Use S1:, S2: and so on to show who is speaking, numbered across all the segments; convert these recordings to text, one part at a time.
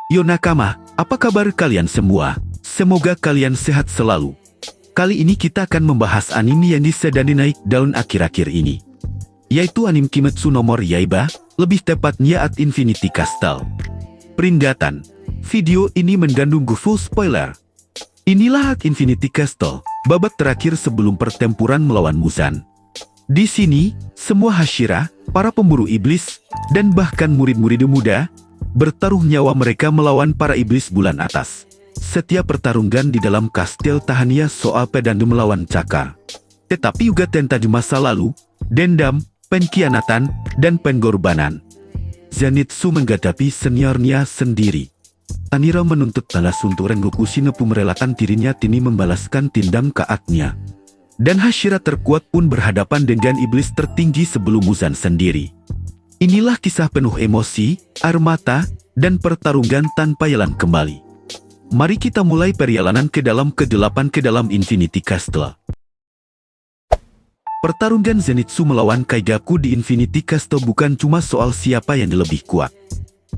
S1: Yo nakama, apa kabar kalian semua? Semoga kalian sehat selalu. Kali ini kita akan membahas anime yang sedang naik daun akhir-akhir ini, yaitu anime Kimetsu no Yaiba, lebih tepatnya At Infinity Castle. Peringatan, video ini mengandung full spoiler. Inilah At Infinity Castle, babak terakhir sebelum pertempuran melawan Muzan. Di sini, semua Hashira, para pemburu iblis, dan bahkan murid-murid muda, bertaruh nyawa mereka melawan para iblis bulan atas. Setiap pertarungan di dalam kastil tak hanya soal pedandu melawan cakar, tetapi juga tentang di masa lalu, dendam, pengkhianatan, dan pengorbanan. Zenitsu menghadapi seniornya sendiri. Tanjiro menuntut balas untuk Rengoku Shinobu merelakan dirinya Tini membalaskan tindak keatnya. Dan Hashira terkuat pun berhadapan dengan iblis tertinggi sebelum Muzan sendiri. Inilah kisah penuh emosi, air mata, dan pertarungan tanpa jalan kembali. Mari kita mulai perjalanan ke dalam ke-8 ke dalam Infinity Castle. Pertarungan Zenitsu melawan Kaigaku di Infinity Castle bukan cuma soal siapa yang lebih kuat.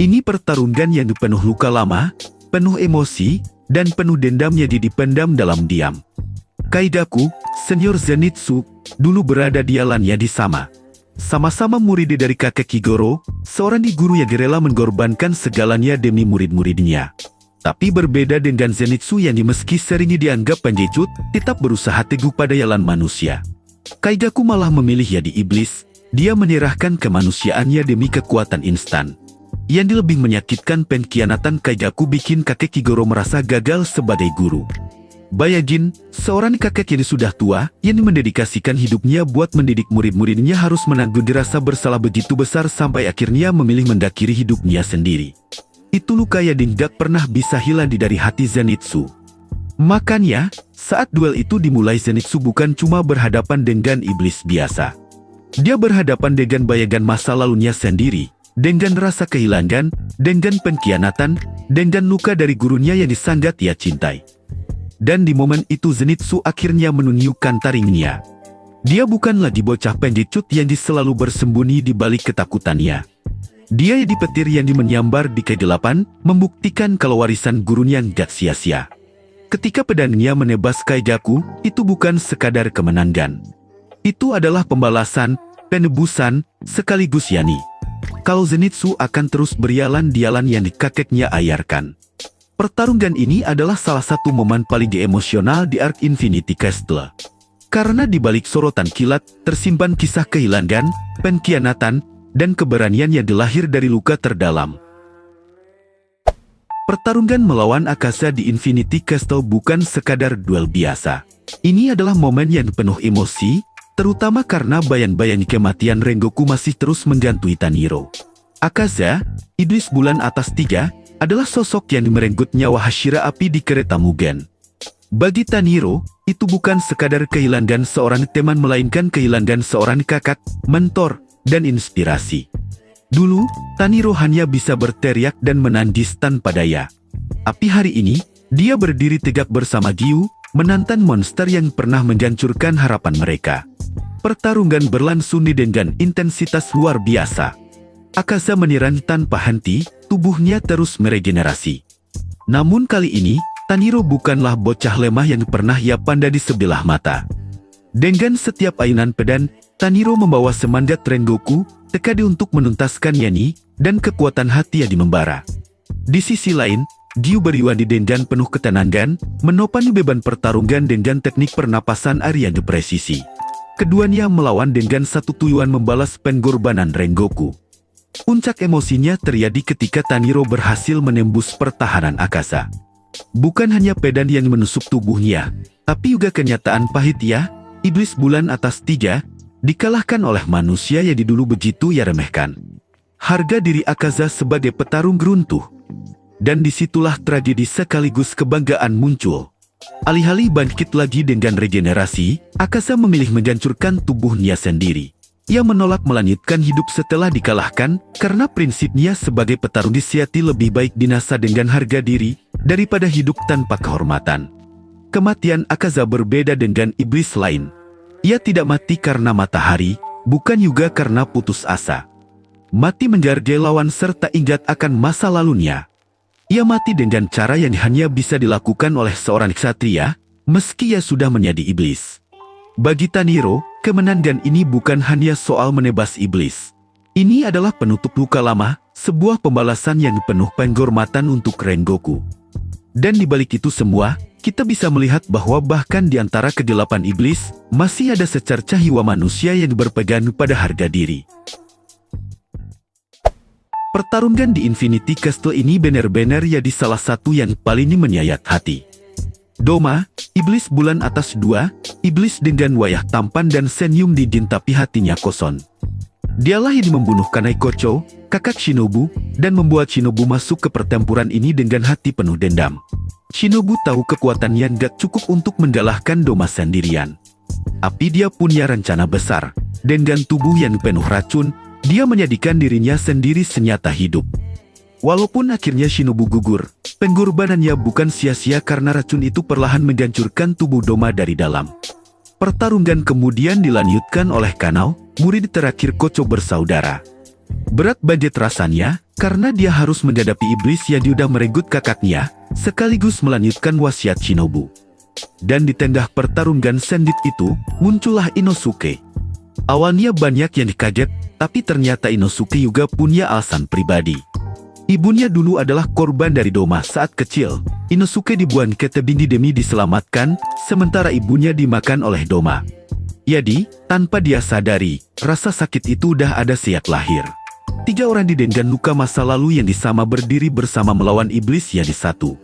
S1: Ini pertarungan yang penuh luka lama, penuh emosi, dan penuh dendam yang dipendam dalam diam. Kaigaku, senior Zenitsu, dulu berada di jalannya di sama-sama murid dari kakek Kigoro, seorang guru yang rela mengorbankan segalanya demi murid-muridnya. Tapi berbeda dengan Zenitsu yang meski sering dianggap pengecut, tetap berusaha teguh pada jalan manusia. Kaigaku malah memilih jadi iblis. Dia menyerahkan kemanusiaannya demi kekuatan instan. Yang lebih menyakitkan, pengkhianatan Kaigaku bikin kakek Kigoro merasa gagal sebagai guru. Bayangin, seorang kakek yang sudah tua, yang mendedikasikan hidupnya buat mendidik murid-muridnya harus menanggung rasa bersalah begitu besar sampai akhirnya memilih mengakhiri hidupnya sendiri. Itu luka yang tidak pernah bisa hilang dari hati Zenitsu. Makanya, saat duel itu dimulai, Zenitsu bukan cuma berhadapan dengan iblis biasa. Dia berhadapan dengan bayangan masa lalunya sendiri, dengan rasa kehilangan, dengan pengkhianatan, dengan luka dari gurunya yang sangat ia cintai. Dan di momen itu Zenitsu akhirnya menunjukkan taringnya. Dia bukan lagi bocah pengecut yang selalu bersembunyi di balik ketakutannya. Dia di petir yang menyambar di ke-8, membuktikan kalau warisan gurunya gak sia-sia. Ketika pedangnya menebas Kaigaku, itu bukan sekadar kemenangan. Itu adalah pembalasan, penebusan, sekaligus yani. Kalau Zenitsu akan terus berjalan di jalan yang kakeknya ayarkan. Pertarungan ini adalah salah satu momen paling emosional di arc Infinity Castle. Karena di balik sorotan kilat, tersimpan kisah kehilangan, pengkhianatan, dan keberanian yang dilahir dari luka terdalam. Pertarungan melawan Akaza di Infinity Castle bukan sekadar duel biasa. Ini adalah momen yang penuh emosi, terutama karena bayang-bayang kematian Rengoku masih terus menghantui Tanjiro. Akaza, iblis bulan atas 3, adalah sosok yang merenggut nyawa Hashira api di kereta Mugen. Bagi Tanjiro, itu bukan sekadar kehilangan seorang teman melainkan kehilangan seorang kakak, mentor, dan inspirasi. Dulu, Tanjiro hanya bisa berteriak dan menangis tanpa daya. Tapi hari ini, dia berdiri tegak bersama Giyu, menantang monster yang pernah menghancurkan harapan mereka. Pertarungan berlangsung dengan intensitas luar biasa. Akaza menyerang tanpa henti, tubuhnya terus meregenerasi. Namun kali ini, Tanjiro bukanlah bocah lemah yang pernah ia pandang di sebelah mata. Dengan setiap ayunan pedang, Tanjiro membawa semangat Rengoku, tekad untuk menuntaskan yani, dan kekuatan hati yang membara. Di sisi lain, Giyu berjuang dengan penuh ketenangan, menopang beban pertarungan dengan teknik pernapasan air yang presisi. Keduanya melawan dengan satu tujuan membalas pengorbanan Rengoku. Puncak emosinya terjadi ketika Tanjiro berhasil menembus pertahanan Akaza. Bukan hanya pedang yang menusuk tubuhnya, tapi juga kenyataan pahit ya, iblis bulan atas 3, dikalahkan oleh manusia yang dulu begitu ia remehkan. Harga diri Akaza sebagai petarung runtuh. Dan disitulah tragedi sekaligus kebanggaan muncul. Alih-alih bangkit lagi dengan regenerasi, Akaza memilih menghancurkan tubuhnya sendiri. Ia menolak melanjutkan hidup setelah dikalahkan, karena prinsipnya sebagai petarung sejati lebih baik binasa dengan harga diri, daripada hidup tanpa kehormatan. Kematian Akaza berbeda dengan iblis lain. Ia tidak mati karena matahari, bukan juga karena putus asa. Mati menjargai lawan serta ingat akan masa lalunya. Ia mati dengan cara yang hanya bisa dilakukan oleh seorang ksatria, meski ia sudah menjadi iblis. Bagi Tanjiro, kemenangan ini bukan hanya soal menebas iblis. Ini adalah penutup luka lama, sebuah pembalasan yang penuh penghormatan untuk Rengoku. Dan di balik itu semua, kita bisa melihat bahwa bahkan di antara kegelapan iblis, masih ada secercah jiwa manusia yang berpegang pada harga diri. Pertarungan di Infinity Castle ini benar-benar jadi salah satu yang paling menyayat hati. Doma, iblis bulan atas 2, iblis dengan wajah tampan dan senyum dingin tapi hatinya kosong. Dialah yang membunuh Kanai Kocho, kakak Shinobu, dan membuat Shinobu masuk ke pertempuran ini dengan hati penuh dendam. Shinobu tahu kekuatannya gak cukup untuk mengalahkan Doma sendirian. Tapi dia punya rencana besar. Dengan tubuh yang penuh racun, dia menjadikan dirinya sendiri senjata hidup. Walaupun akhirnya Shinobu gugur, pengorbanannya bukan sia-sia karena racun itu perlahan menghancurkan tubuh Doma dari dalam. Pertarungan kemudian dilanjutkan oleh Kanao, murid terakhir Kocho bersaudara. Berat banget rasanya, karena dia harus menghadapi iblis yang sudah merenggut kakaknya, sekaligus melanjutkan wasiat Shinobu. Dan di tengah pertarungan sengit itu, muncullah Inosuke. Awalnya banyak yang dikaget, tapi ternyata Inosuke juga punya alasan pribadi. Ibunya dulu adalah korban dari Doma saat kecil. Inosuke dibuang ke tebing demi diselamatkan, sementara ibunya dimakan oleh Doma. Jadi, tanpa dia sadari, rasa sakit itu udah ada sejak lahir. 3 orang dengan luka masa lalu yang disama berdiri bersama melawan iblis yang satu.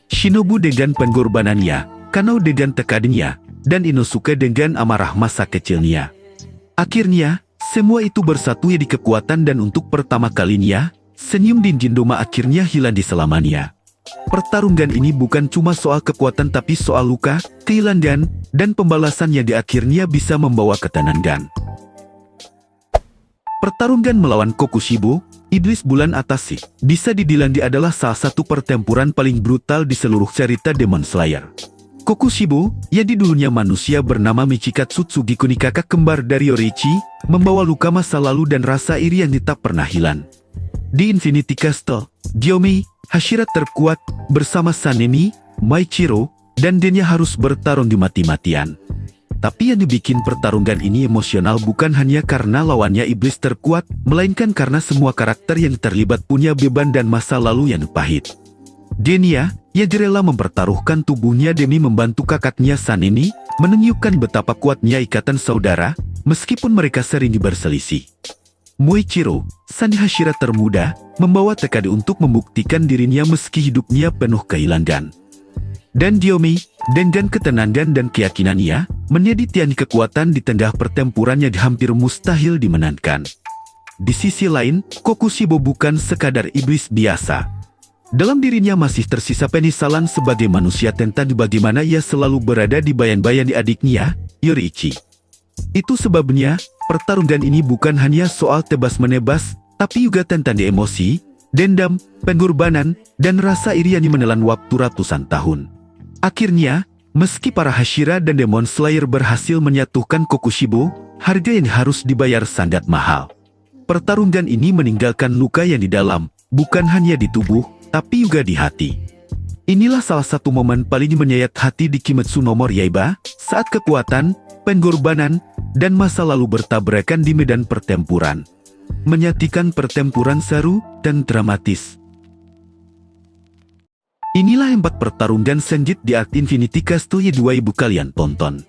S1: Shinobu dengan pengorbanannya, Kanao dengan tekadnya, dan Inosuke dengan amarah masa kecilnya. Akhirnya, semua itu bersatu di kekuatan dan untuk pertama kalinya, senyum dingin Doma akhirnya hilang di selamanya. Pertarungan ini bukan cuma soal kekuatan tapi soal luka, kehilangan, dan pembalasan yang di akhirnya bisa membawa ketenangan. Pertarungan melawan Kokushibo, iblis bulan atas sih, bisa dibilang dia adalah salah satu pertempuran paling brutal di seluruh cerita Demon Slayer. Kokushibo, yang di dulunya manusia bernama Michikatsu Tsugikuni kakak kembar dari Yoriichi, membawa luka masa lalu dan rasa iri yang tak pernah hilang. Di Infinity Castle, Gyomei, Hashira terkuat, bersama Sanemi, Maichiro, dan Denya harus bertarung di mati-matian. Tapi yang dibikin pertarungan ini emosional bukan hanya karena lawannya iblis terkuat, melainkan karena semua karakter yang terlibat punya beban dan masa lalu yang pahit. Denya, yang rela mempertaruhkan tubuhnya demi membantu kakaknya Sanemi, menunjukkan betapa kuatnya ikatan saudara, meskipun mereka sering berselisih. Moichiro, sang Hashira termuda, membawa tekad untuk membuktikan dirinya meski hidupnya penuh kehilangan. Dan Gyomei, dengan ketenangan dan keyakinannya, menjadi tiang kekuatan di tengah pertempuran yang hampir mustahil dimenangkan. Di sisi lain, Kokushibo bukan sekadar iblis biasa. Dalam dirinya masih tersisa penyesalan sebagai manusia tentang bagaimana ia selalu berada di bayang-bayang di adiknya, Yoriichi. Itu sebabnya, pertarungan ini bukan hanya soal tebas-menebas, tapi juga tentang emosi, dendam, pengorbanan, dan rasa iri yang menelan waktu ratusan tahun. Akhirnya, meski para Hashira dan Demon Slayer berhasil menyatukan Kokushibo, harga yang harus dibayar sangat mahal. Pertarungan ini meninggalkan luka yang di dalam, bukan hanya di tubuh, tapi juga di hati. Inilah salah satu momen paling menyayat hati di Kimetsu no Yaiba, saat kekuatan, pengorbanan, dan masa lalu bertabrakan di medan pertempuran. Menyatikan pertempuran seru dan dramatis. Inilah 4 pertarungan sengit di Arc Infinity Castle yang 2000 kalian tonton.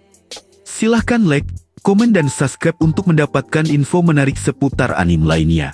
S1: Silahkan like, komen dan subscribe untuk mendapatkan info menarik seputar anime lainnya.